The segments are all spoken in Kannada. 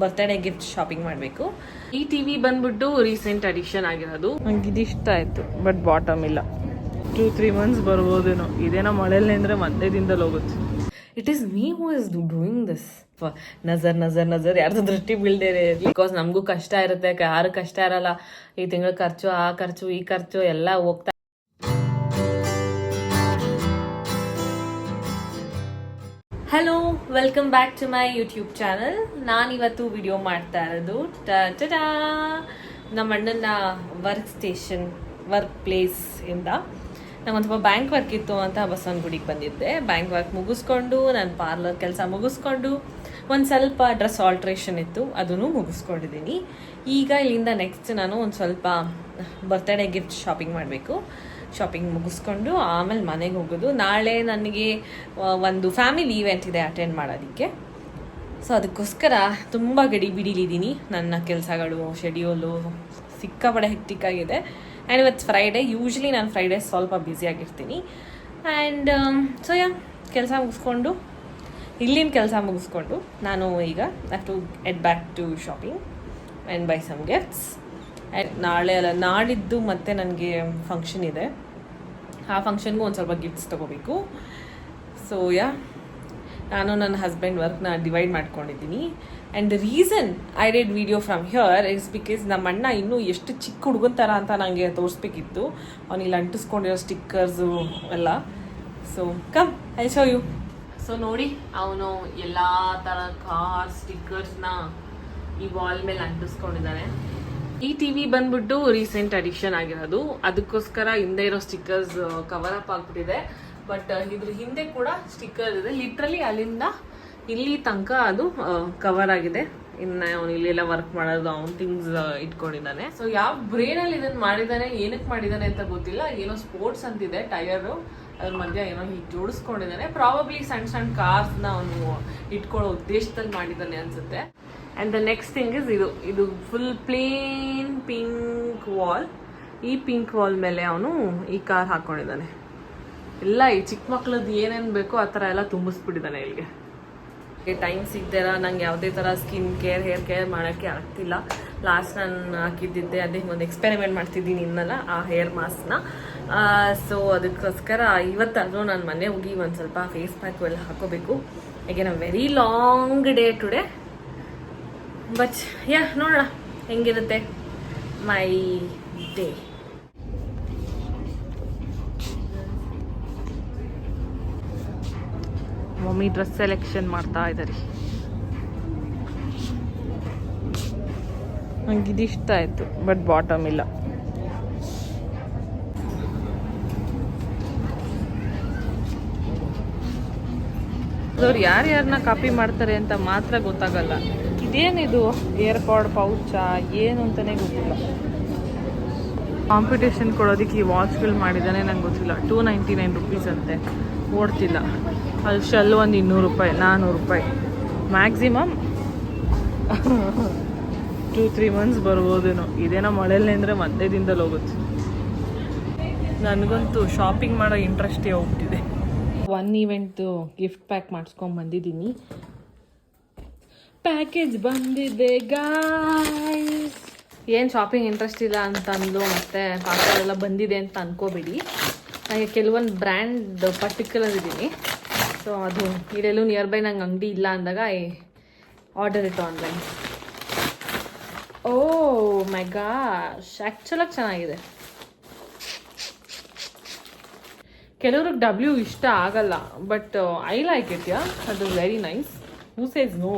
ಬರ್ತ್ಡೇ ಗಿಫ್ಟ್ ಶಾಪಿಂಗ್ ಮಾಡಬೇಕು. ಈ ಟಿವಿ ಬಂದ್ಬಿಟ್ಟು ರೀಸೆಂಟ್ ಅಡಿಷನ್ ಆಗಿರೋದು. ನಂಗೆ ಇದಿಷ್ಟ ಆಯ್ತು, ಬಟ್ ಬಾಟಮ್ ಇಲ್ಲ. 2-3 ಮಂತ್ಸ್ ಬರ್ಬೋದೇನೋ. ಇದೇನೋ ಮಳೆಯಲ್ಲಿ ಅಂದ್ರೆ ಒಂದೇ ದಿನದಲ್ಲಿ ಹೋಗುತ್ತೆ. It is me who is doing this. ನಜರ್ ಯಾರ್ದು ದೃಷ್ಟಿ ಬೀಳ್ದೇ ಇರಲಿ. ಬಿಕಾಸ್ ನಮಗೂ ಕಷ್ಟ ಇರುತ್ತೆ, ಯಾರು ಕಷ್ಟ ಇರಲ್ಲ. ಈ ತಿಂಗಳ ಖರ್ಚು, ಆ ಖರ್ಚು, ಈ ಖರ್ಚು ಎಲ್ಲ ಹೋಗ್ತಾ. Hello, welcome back to my YouTube channel. ನಾನಿವತ್ತು ವಿಡಿಯೋ ಮಾಡ್ತಾ ಇರೋದು ನಮ್ಮ ಅಣ್ಣನ ವರ್ಕ್ ಪ್ಲೇಸ್ ಇಂದ. ನಂಗೊಂದು ಸ್ವಲ್ಪ ಬ್ಯಾಂಕ್ ವರ್ಕ್ ಇತ್ತು ಅಂತ ಬಸವನಗುಡಿಗೆ ಬಂದಿದ್ದೆ. ಬ್ಯಾಂಕ್ ವರ್ಕ್ ಮುಗಿಸ್ಕೊಂಡು, ನಾನು ಪಾರ್ಲರ್ ಕೆಲಸ ಮುಗಿಸ್ಕೊಂಡು, ಒಂದು ಸ್ವಲ್ಪ ಡ್ರೆಸ್ ಆಲ್ಟ್ರೇಷನ್ ಇತ್ತು, ಅದನ್ನು ಮುಗಿಸ್ಕೊಂಡಿದ್ದೀನಿ. ಈಗ ಇಲ್ಲಿಂದ ನೆಕ್ಸ್ಟ್ ನಾನು ಒಂದು ಸ್ವಲ್ಪ ಬರ್ತ್ಡೇ ಗಿಫ್ಟ್ ಶಾಪಿಂಗ್ ಮಾಡಬೇಕು. ಶಾಪಿಂಗ್ ಮುಗಿಸ್ಕೊಂಡು ಆಮೇಲೆ ಮನೆಗೆ ಹೋಗೋದು. ನಾಳೆ ನನಗೆ ಒಂದು ಫ್ಯಾಮಿಲಿ ಈವೆಂಟ್ ಇದೆ ಅಟೆಂಡ್ ಮಾಡೋದಕ್ಕೆ. ಸೊ ಅದಕ್ಕೋಸ್ಕರ ತುಂಬ ಗಡಿಬಿಡಿಲಿದ್ದೀನಿ. ನನ್ನ ಕೆಲಸಗಳು, ಶೆಡ್ಯೂಲು ಸಿಕ್ಕಾಪಡೆ ಹೆಕ್ಟಿಕ್ ಆಗಿದೆ. ಆ್ಯಂಡ್ ಇವತ್ತು ಫ್ರೈಡೇ. ಯೂಶ್ವಲಿ ನಾನು ಫ್ರೈಡೇ ಸ್ವಲ್ಪ ಬ್ಯುಸಿಯಾಗಿರ್ತೀನಿ. ಆ್ಯಂಡ್ ಸೊ ಇಲ್ಲಿನ ಕೆಲಸ ಮುಗಿಸ್ಕೊಂಡು ನಾನು ಈಗ to get back to shopping and buy some gifts. And ನಾಡಿದ್ದು ಮತ್ತೆ ನನಗೆ ಫಂಕ್ಷನ್ ಇದೆ. ಆ ಫಂಕ್ಷನ್ಗೂ ಒಂದು ಸ್ವಲ್ಪ ಗಿಫ್ಟ್ಸ್ ತೊಗೋಬೇಕು. ಸೊ ನಾನು ನನ್ನ ಹಸ್ಬೆಂಡ್ ವರ್ಕ್ನ ಡಿವೈಡ್ ಮಾಡ್ಕೊಂಡಿದ್ದೀನಿ. And the reason I did video from here is because ನಮ್ಮ ಅಣ್ಣ ಇನ್ನೂ ಎಷ್ಟು ಚಿಕ್ಕ ಹುಡುಗನ ಥರ ಅಂತ ನನಗೆ ತೋರಿಸ್ಬೇಕಿತ್ತು. ಅವನಿಲ್ಲಿ ಅಂಟಿಸ್ಕೊಂಡಿರೋ ಸ್ಟಿಕ್ಕರ್ಸು ಎಲ್ಲ. So come I show you. So ನೋಡಿ, ಅವನು ಎಲ್ಲ ಥರ ಕಾರ್ ಸ್ಟಿಕ್ಕರ್ಸ್ನ ಈ ವಾಲ್ ಮೇಲೆ ಅಂಟಿಸ್ಕೊಂಡಿದ್ದಾನೆ. ಈ ಟಿವಿ ಬಂದ್ಬಿಟ್ಟು ರೀಸೆಂಟ್ ಅಡಿಷನ್ ಆಗಿರೋದು. ಅದಕ್ಕೋಸ್ಕರ ಹಿಂದೆ ಇರೋ ಸ್ಟಿಕ್ಕರ್ಸ್ ಕವರ್ ಅಪ್ ಆಗ್ಬಿಟ್ಟಿದೆ. ಬಟ್ ಇದ್ರ ಹಿಂದೆ ಕೂಡ ಸ್ಟಿಕ್ಕರ್ ಇದೆ. ಲಿಟ್ರಲಿ ಅಲ್ಲಿಂದ ಇಲ್ಲಿ ತನಕ ಅದು ಕವರ್ ಆಗಿದೆ. ಇನ್ನು ಅವನು ಇಲ್ಲೆಲ್ಲ ವರ್ಕ್ ಮಾಡೋದು, ಅವ್ನು ಥಿಂಗ್ಸ್ ಇಟ್ಕೊಂಡಿದ್ದಾನೆ. ಸೊ ಯಾವ ಬ್ರೇನಲ್ಲಿ ಇದನ್ನು ಮಾಡಿದ್ದಾನೆ, ಏನಕ್ಕೆ ಮಾಡಿದ್ದಾನೆ ಅಂತ ಗೊತ್ತಿಲ್ಲ. ಏನೋ ಸ್ಪೋರ್ಟ್ಸ್ ಅಂತಿದೆ, ಟೈರು ಅದ್ರ ಮಧ್ಯೆ ಏನೋ ಹೀಗೆ ಜೋಡಿಸ್ಕೊಂಡಿದ್ದಾನೆ. ಪ್ರಾಬಬ್ಲಿ ಸಣ್ಣ ಸಣ್ಣ ಕಾರ್ಸ್ನ ಅವನು ಇಟ್ಕೊಳ್ಳೋ ಉದ್ದೇಶದಲ್ಲಿ ಮಾಡಿದ್ದಾನೆ ಅನ್ಸುತ್ತೆ. And the next thing is ಇದು ಫುಲ್ ಪ್ಲೇನ್ ಪಿಂಕ್ ವಾಲ್. ಈ ಪಿಂಕ್ ವಾಲ್ ಮೇಲೆ ಅವನು ಈ ಕಾರ್ ಹಾಕ್ಕೊಂಡಿದ್ದಾನೆ. ಎಲ್ಲ ಈ ಚಿಕ್ಕ ಮಕ್ಳದ್ದು ಏನೇನು ಬೇಕೋ ಆ ಥರ ಎಲ್ಲ ತುಂಬಿಸ್ಬಿಟ್ಟಿದ್ದಾನೆ ಇಲ್ಲಿಗೆ. ಟೈಮ್ ಸಿಗ್ದಿರ ನಂಗೆ ಯಾವುದೇ ಥರ ಸ್ಕಿನ್ ಕೇರ್, ಹೇರ್ ಕೇರ್ ಮಾಡೋಕ್ಕೆ ಆಗ್ತಿಲ್ಲ. ಲಾಸ್ಟ್ ನಾನು ಹಾಕಿದ್ದಿದ್ದೆ, ಅದೇ ಒಂದು ಎಕ್ಸ್ಪೆರಿಮೆಂಟ್ ಮಾಡ್ತಿದ್ದೀನಿ ಇನ್ನಲ್ಲ, ಆ ಹೇರ್ ಮಾಸ್ಕ್ನ. ಸೊ ಅದಕ್ಕೋಸ್ಕರ ಇವತ್ತಾದರೂ ನಾನು ಮನೆ ಹೋಗಿ ಒಂದು ಸ್ವಲ್ಪ ಫೇಸ್ ಪ್ಯಾಕು ಎಲ್ಲ ಹಾಕೋಬೇಕು. Again a very long day today. But ನೋಡೋಣ ಹೆಂಗಿರುತ್ತೆ my day. Mummy dress selection ಮಾಡ್ತಾ ಇದ್ದಾರೆ. ನಂಗೆ ಇದಿಷ್ಟ ಆಯ್ತು, ಬಟ್ ಬಾಟಮ್ ಇಲ್ಲ. ಅವ್ರು ಯಾರ್ಯಾರನ್ನ ಕಾಪಿ ಮಾಡ್ತಾರೆ ಅಂತ ಮಾತ್ರ ಗೊತ್ತಾಗಲ್ಲ. ಇದೇನಿದು ಏರ್ಪಾಡ್ ಪೌಚಾ ಏನು ಅಂತಾನೆ ಗೊತ್ತಿಲ್ಲ. ಕಾಂಪಿಟೇಷನ್ ಕೊಡೋದಕ್ಕೆ ಈ ವಾಚ್ಗಳು ಮಾಡಿದ್ದಾನೆ, ನಂಗೆ ಗೊತ್ತಿಲ್ಲ. 299 ರುಪೀಸ್ ಅಂತೆ, ಓಡ್ತಿಲ್ಲ. ಅಲ್ಲಿ ಶೆಲ್ ಒಂದು 200 ರೂಪಾಯಿ, 400 ರೂಪಾಯಿ ಮ್ಯಾಕ್ಸಿಮಮ್. 2-3 ಮಂತ್ಸ್ ಬರ್ಬೋದೇನೋ. ಇದೇನೋ ಮಳೆಯಲ್ಲಿ ಅಂದರೆ ಒಂದೇ ದಿನದಲ್ಲಿ ಹೋಗುತ್ತೆ. ನನಗಂತೂ ಶಾಪಿಂಗ್ ಮಾಡೋ ಇಂಟ್ರೆಸ್ಟೇ ಹೋಗ್ತಿದೆ. ಒನ್ ಈವೆಂಟ್ದು ಗಿಫ್ಟ್ ಪ್ಯಾಕ್ ಮಾಡಿಸ್ಕೊಂಬಂದಿದ್ದೀನಿ. ಪ್ಯಾಕೇಜ್ ಬಂದಿದೆ ಗಾಯ್ಸ್. ಏನು ಶಾಪಿಂಗ್ ಇಂಟ್ರೆಸ್ಟ್ ಇಲ್ಲ ಅಂತಂದು ಮತ್ತೆ ಪಾರ್ಸಲ್ ಎಲ್ಲ ಬಂದಿದೆ ಅಂತ ಅನ್ಕೋಬೇಡಿ. ನನಗೆ ಕೆಲವೊಂದು ಬ್ರ್ಯಾಂಡ್ ಪರ್ಟಿಕ್ಯುಲರ್ ಇದ್ದೀನಿ. ಸೊ ಅದು ಇಲ್ಲೆಲ್ಲೂ ನಿಯರ್ ಬೈ ನಂಗೆ ಅಂಗಡಿ ಇಲ್ಲ ಅಂದಾಗ I order it online. Oh my gosh, ಆ್ಯಕ್ಚುಲಾಗಿ ಚೆನ್ನಾಗಿದೆ. ಕೆಲವ್ರಿಗೆ W ಇಷ್ಟ ಆಗಲ್ಲ, but I like it. That is very nice. Who says no?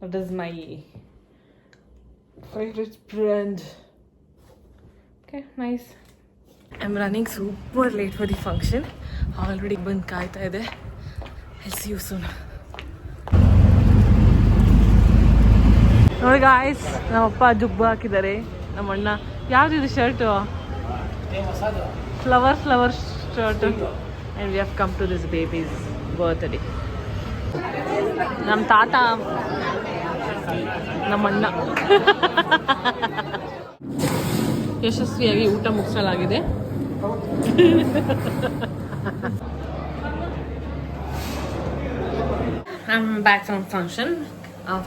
That is my favourite brand. Okay, nice. I am running super late for the function. Already ಬಂದು ಕಾಯ್ತಾ ಇದೆ. I see you soon. ನೋಡಿ ಗಾಯ್ಸ್, ನಮ್ಮಪ್ಪ ಜುಬ್ಬ ಹಾಕಿದ್ದಾರೆ. ನಮ್ಮ ಅಣ್ಣ ಯಾವ್ದಿದು shirt? Flower shirt. And we have come to this baby's birthday. ನಮ್ಮ ತಾತ, ನಮ್ಮ ಅಣ್ಣ. ಯಶಸ್ವಿಯಾಗಿ ಊಟ ಮುಗಿಸಲಾಗಿದೆ. I'm back from function.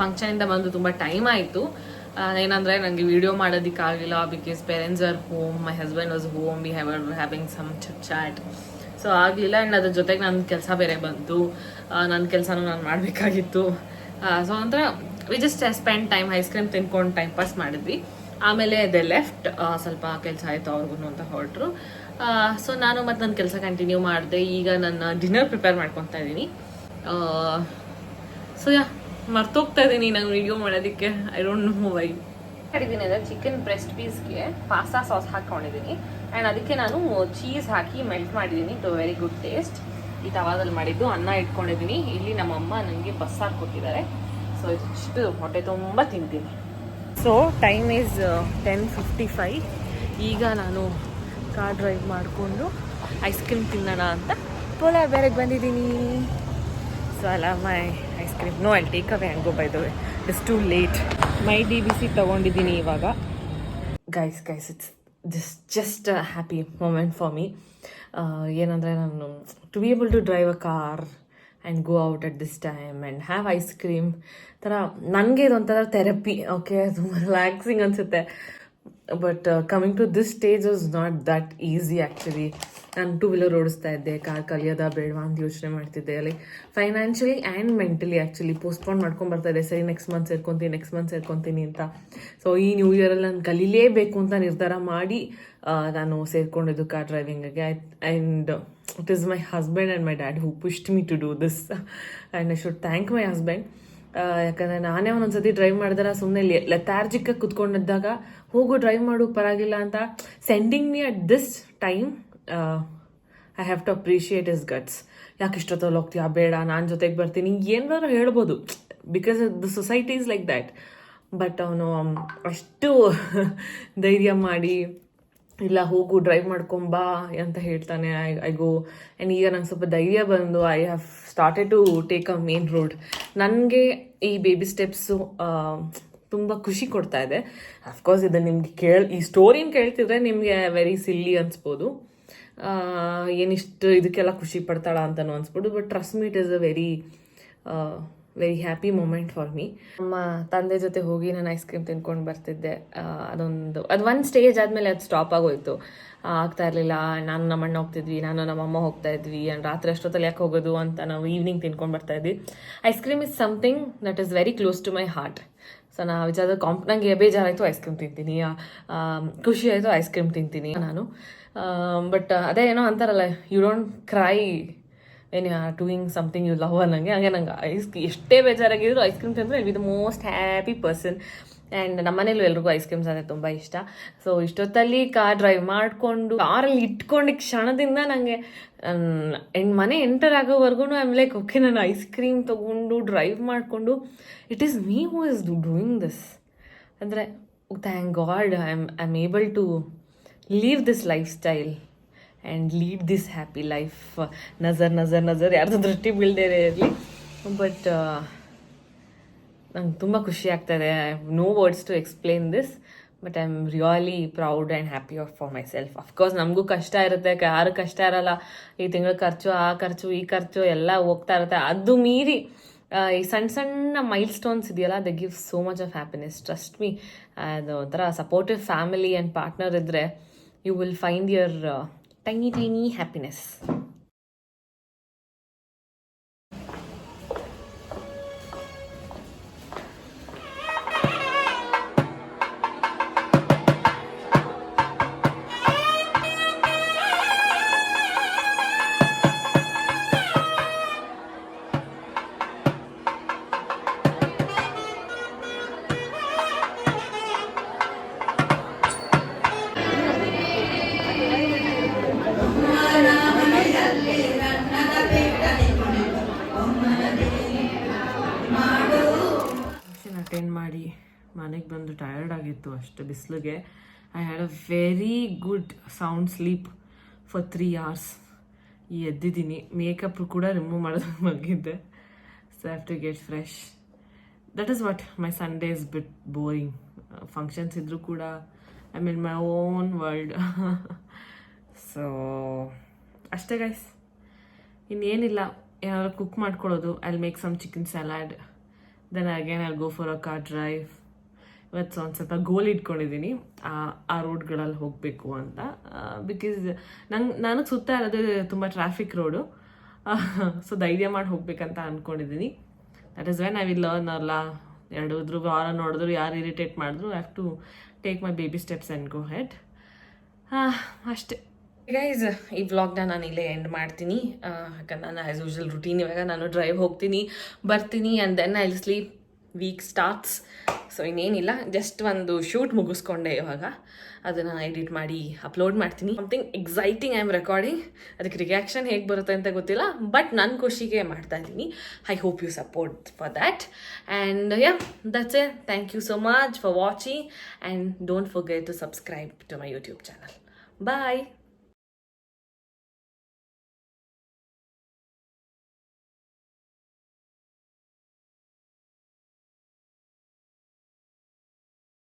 ಫಂಕ್ಷನಿಂದ ಬಂದು ತುಂಬ ಟೈಮ್ ಆಯಿತು. ಏನಂದರೆ ನನಗೆ ವಿಡಿಯೋ ಮಾಡೋದಕ್ಕಾಗಲಿಲ್ಲ because parents are home, my husband was home, we having some chat. So ಆಗಲಿಲ್ಲ. ಆ್ಯಂಡ್ ಅದ್ರ ಜೊತೆಗೆ ನನ್ನ ಕೆಲಸ ಬೇರೆ ಬಂತು, ನನ್ನ ಕೆಲಸನೂ ನಾನು ಮಾಡಬೇಕಾಗಿತ್ತು. ಸೊ ಒಂಥರ we just spend time, ice cream ತಿನ್ಕೊಂಡು ಟೈಮ್ ಪಾಸ್ ಮಾಡಿದ್ವಿ. ಆಮೇಲೆ ದೆ ಲೆಫ್ಟ್, ಸ್ವಲ್ಪ ಕೆಲಸ ಆಯಿತು ಅವ್ರಿಗೂ ಅಂತ ಹೊರಟರು. ಸೊ ನಾನು ಮತ್ತು ನನ್ನ ಕೆಲಸ ಕಂಟಿನ್ಯೂ ಮಾಡಿದೆ. ಈಗ ನನ್ನ ಡಿನ್ನರ್ ಪ್ರಿಪೇರ್ ಮಾಡ್ಕೊತಾ ಇದ್ದೀನಿ. ಸೊ ಮರ್ತೋಗ್ತಾ ಇದ್ದೀನಿ ನಂಗೆ ವಿಡಿಯೋ ಮಾಡೋದಕ್ಕೆ. I don't know why. ಮಾಡಿದ್ದೀನಿ ಅಂದರೆ ಚಿಕನ್ ಬ್ರೆಸ್ಟ್ ಪೀಸ್ಗೆ ಪಾಸ್ತಾ ಸಾಸ್ ಹಾಕ್ಕೊಂಡಿದ್ದೀನಿ. ಆ್ಯಂಡ್ ಅದಕ್ಕೆ ನಾನು ಚೀಸ್ ಹಾಕಿ ಮೆಲ್ಟ್ ಮಾಡಿದ್ದೀನಿ ಟು ವೆರಿ ಗುಡ್ ಟೇಸ್ಟ್. ಈ ತವಾದಲ್ಲಿ ಮಾಡಿದ್ದು ಅನ್ನ ಇಟ್ಕೊಂಡಿದ್ದೀನಿ. ಇಲ್ಲಿ ನಮ್ಮಮ್ಮ ನನಗೆ ಬಸ್ಸಾರು ಕೊಟ್ಟಿದ್ದಾರೆ. ಸೊ ಇಷ್ಟು ಹೊಟ್ಟೆ ತುಂಬ ತಿಂತೀನಿ. So time is 10:55. ಈಗ ನಾನು ಕಾರ್ ಡ್ರೈವ್ ಮಾಡಿಕೊಂಡು ಐಸ್ ಕ್ರೀಮ್ ತಿನ್ನೋಣ ಅಂತ ಪೋಲಾರ್ ಬೇರೆಗೆ ಬಂದಿದ್ದೀನಿ. ಸೊ ಅಲ್ಲ my ice cream, no I'll take away and go by the way, it's too late. My DBC ತೊಗೊಂಡಿದ್ದೀನಿ ಇವಾಗ. Guys it's just a happy moment for me. ಏನಂದರೆ ನಾನು to be able to drive a car and go out at this time and have ice cream ಥರ ನನಗೆ ಇದೊಂಥರ ಥೆರಪಿ. ಓಕೆ, ತುಂಬ ರಿಲ್ಯಾಕ್ಸಿಂಗ್ ಅನಿಸುತ್ತೆ. But coming to this stage was not that easy actually. ನಾನು 2 ವೀಲರ್ ಓಡಿಸ್ತಾ ಇದ್ದೆ, ಕಾರ್ ಕಲಿಯೋದ ಬೇಡವಾ ಅಂತ ಯೋಚನೆ ಮಾಡ್ತಿದ್ದೆ. Like financially and mentally actually postpone ಮಾಡ್ಕೊಂಡು ಬರ್ತಾ ಇದೆ. ಸರಿ ನೆಕ್ಸ್ಟ್ ಮಂತ್ ಸೇರ್ಕೊತೀನಿ ಅಂತ. ಸೊ ಈ ನ್ಯೂ ಇಯರಲ್ಲಿ ನಾನು ಕಲೀಲೇಬೇಕು ಅಂತ ನಿರ್ಧಾರ ಮಾಡಿ ನಾನು ಸೇರಿಕೊಂಡಿದ್ದು ಕಾರ್ ಡ್ರೈವಿಂಗಿಗೆ. And it is my husband and my dad who pushed me to do this. And I should thank my husband. ಯಾಕಂದರೆ ನಾನೇ ಒಂದೊಂದ್ಸತಿ ಡ್ರೈವ್ ಮಾಡಿದ್ರೆ ಸುಮ್ಮನೆ ಲೆಥಾರ್ಜಿಕ್ಕಾಗಿ ಕುತ್ಕೊಂಡಿದ್ದಾಗ ಹೋಗು ಡ್ರೈವ್ ಮಾಡು ಪರವಾಗಿಲ್ಲ ಅಂತ sending me at this time. I have to appreciate his guts. ಯಾಕೆ ಇಷ್ಟೊತ್ತಲ್ಲಿ ಹೋಗ್ತೀಯಾ, ಬೇಡ ನಾನು ಜೊತೆಗೆ ಬರ್ತೀನಿ ಏನಾದ್ರು ಹೇಳ್ಬೋದು, because the society is like that. But ಅವನು ಅಷ್ಟು ಧೈರ್ಯ ಮಾಡಿ ಇಲ್ಲ ಹೋಗು ಡ್ರೈವ್ ಮಾಡ್ಕೊಂಬಾ ಅಂತ ಹೇಳ್ತಾನೆ. I go. ಆ್ಯಂಡ್ ಈಗ ನಂಗೆ ಸ್ವಲ್ಪ ಧೈರ್ಯ ಬಂದು I have started to take a main road. ನನಗೆ ಈ ಬೇಬಿ ಸ್ಟೆಪ್ಸು ತುಂಬ ಖುಷಿ ಕೊಡ್ತಾ ಇದೆ. ಅಫ್ಕೋರ್ಸ್ ಇದು ನಿಮಗೆ ಈ ಸ್ಟೋರಿನ ಕೇಳ್ತಿದ್ರೆ ನಿಮಗೆ ವೆರಿ ಸಿಲ್ಲಿ ಅನ್ಸ್ಬೋದು, ಏನಿಷ್ಟು ಇದಕ್ಕೆಲ್ಲ ಖುಷಿ ಪಡ್ತಾಳ ಅಂತಲೂ ಅನ್ಸ್ಬೋದು. But trust me, it is a very happy moment for me. ನಮ್ಮ ತಂದೆ ಜೊತೆ ಹೋಗಿ ನಾನು ಐಸ್ ಕ್ರೀಮ್ ತಿನ್ಕೊಂಡು ಬರ್ತಿದ್ದೆ. ಅದು ಒಂದು ಸ್ಟೇಜ್ ಆದಮೇಲೆ ಅದು ಸ್ಟಾಪ್ ಆಗೋಯ್ತು, ಆಗ್ತಾ ಇರಲಿಲ್ಲ. ನಾನು ನಮ್ಮಣ್ಣ ಹೋಗ್ತಿದ್ವಿ, ನಾನು ನಮ್ಮಮ್ಮ ಹೋಗ್ತಾ ಇದ್ವಿ. ಆ್ಯಂಡ್ ರಾತ್ರಿ ಅಷ್ಟೊತ್ತಲ್ಲಿ ಯಾಕೆ ಹೋಗೋದು ಅಂತ ನಾವು ಈವ್ನಿಂಗ್ ತಿನ್ಕೊಂಡು ಬರ್ತಾ ಇದ್ವಿ. Ice cream is something that is very close to my heart. So ನಾವು ವಿಚಾರ ನಂಗೆ ಬೇಜಾರಾಯಿತು ಐಸ್ ಕ್ರೀಮ್ ತಿಂತೀನಿ, ಖುಷಿ ಆಯಿತು ಐಸ್ ಕ್ರೀಮ್ ತಿಂತೀನಿ ನಾನು. ಬಟ್ ಅದೇ ಏನೋ ಅಂತಾರಲ್ಲ, you don't cry when you are doing something you love ಅನ್ನಂಗೆ. ಹಾಗೆ ನಂಗೆ ಎಷ್ಟೇ ಬೇಜಾರಾಗಿದ್ರು ಐಸ್ ಕ್ರೀಮ್ ತಿಂದರೆ we the most happy person. And ನಮ್ಮ ಮನೇಲೂ ಎಲ್ರಿಗೂ ಐಸ್ ಕ್ರೀಮ್ಸ್ ಅಂದರೆ ತುಂಬ ಇಷ್ಟ. ಸೊ ಇಷ್ಟೊತ್ತಲ್ಲಿ ಕಾರ್ ಡ್ರೈವ್ ಮಾಡಿಕೊಂಡು ಕಾರಲ್ಲಿ ಇಟ್ಕೊಂಡು ಕ್ಷಣದಿಂದ ನನಗೆ ಮನೆ ಎಂಟರ್ ಆಗೋವರೆಗೂ ಐ ಆಮ್ ಲೈಕ್ ಓಕೆ, ನಾನು ಐಸ್ ಕ್ರೀಮ್ ತೊಗೊಂಡು ಡ್ರೈವ್ ಮಾಡಿಕೊಂಡು it is me who is doing this. ಅಂದರೆ thank god I am able to leave this lifestyle and lead this happy life. ನಜರ್ ಯಾರ್ದು ದೃಷ್ಟಿ ಬೀಳದೇ ಇರಲಿ. ಬಟ್ ನಂಗೆ ತುಂಬ ಖುಷಿ ಆಗ್ತಾಯಿದೆ. I have no words to explain this, but I am really proud and happy for myself. Of course ನಮಗೂ ಕಷ್ಟ ಇರುತ್ತೆ, ಯಾರು ಕಷ್ಟ ಇರಲ್ಲ. ಈ ತಿಂಗಳ ಖರ್ಚು, ಆ ಖರ್ಚು, ಈ ಖರ್ಚು ಎಲ್ಲ ಹೋಗ್ತಾ ಇರುತ್ತೆ. ಅದು ಮೀರಿ ಈ ಸಣ್ಣ ಮೈಲ್ ಸ್ಟೋನ್ಸ್ ಇದೆಯಲ್ಲ, they give so much of happiness. Trust me, ಅದು ಒಂಥರ ಸಪೋರ್ಟಿವ್ ಫ್ಯಾಮಿಲಿ ಆ್ಯಂಡ್ ಪಾರ್ಟ್ನರ್ ಇದ್ದರೆ you will find your tiny happiness. Attend ಮಾಡಿ ಮನೆಗೆ ಬಂದು ಟಯರ್ಡ್ ಆಗಿತ್ತು ಅಷ್ಟು ಬಿಸಿಲಿಗೆ. I had a very good sound sleep for 3 hours. ಎದ್ದಿದ್ದೀನಿ, ಮೇಕಪ್ ಕೂಡ ರಿಮೂವ್ ಮಾಡೋದು ಮಲಗಿದ್ದೆ. So I have to get fresh. That is what my Sunday is bit boring. Functions ಇದ್ದರೂ ಕೂಡ I mean my own world. So ಅಷ್ಟೇ ಗೈಸ್, ಇನ್ನೇನಿಲ್ಲ. ಏನಾದ್ರು ಕುಕ್ ಮಾಡ್ಕೊಳ್ಳೋದು. I will make some chicken salad then again I go for a car drive. ಇವತ್ತು ಒಂದು ಸ್ವಲ್ಪ ಗೋಲ್ ಇಟ್ಕೊಂಡಿದ್ದೀನಿ, ಆ ರೋಡ್ಗಳಲ್ಲಿ ಹೋಗಬೇಕು ಅಂತ. ಬಿಕಾಸ್ ನನಗೆ ಸುತ್ತ ಇರೋದು ತುಂಬ ಟ್ರಾಫಿಕ್ ರೋಡು, ಸೊ ಧೈರ್ಯ ಮಾಡಿ ಹೋಗ್ಬೇಕಂತ ಅಂದ್ಕೊಂಡಿದ್ದೀನಿ. That is when I will learn ಅಲ್ಲ. ಎರಡು ವಾರ ನೋಡಿದ್ರು, ಯಾರು ಇರಿಟೇಟ್ ಮಾಡಿದ್ರು, I have to take my baby steps and go head. ಅಷ್ಟೇ ಗೈಸ್, ಈ ವ್ಲಾಗ್ನ ನಾನು ಇಲ್ಲೇ ಎಂಡ್ ಮಾಡ್ತೀನಿ. ಯಾಕಂದ್ರೆ ನಾನು ಆ್ಯಸ್ ಯೂಶುವಲ್ ರುಟೀನ್ ಇವಾಗ ನಾನು ಡ್ರೈವ್ ಹೋಗ್ತೀನಿ, ಬರ್ತೀನಿ, and then I sleep. Week starts. So ಇನ್ನೇನಿಲ್ಲ, ಜಸ್ಟ್ ಒಂದು ಶೂಟ್ ಮುಗಿಸ್ಕೊಂಡೆ ಇವಾಗ. ಅದನ್ನು ಎಡಿಟ್ ಮಾಡಿ ಅಪ್ಲೋಡ್ ಮಾಡ್ತೀನಿ. Something exciting I am recording. ಅದಕ್ಕೆ ರಿಯಾಕ್ಷನ್ ಹೇಗೆ ಬರುತ್ತೆ ಅಂತ ಗೊತ್ತಿಲ್ಲ, ಬಟ್ ನನ್ನ ಖುಷಿಗೆ ಮಾಡ್ತಾ ಇದ್ದೀನಿ. I hope you support for that. And yeah, that's it. Thank you so much for watching, and don't forget to subscribe to my YouTube channel. Bye.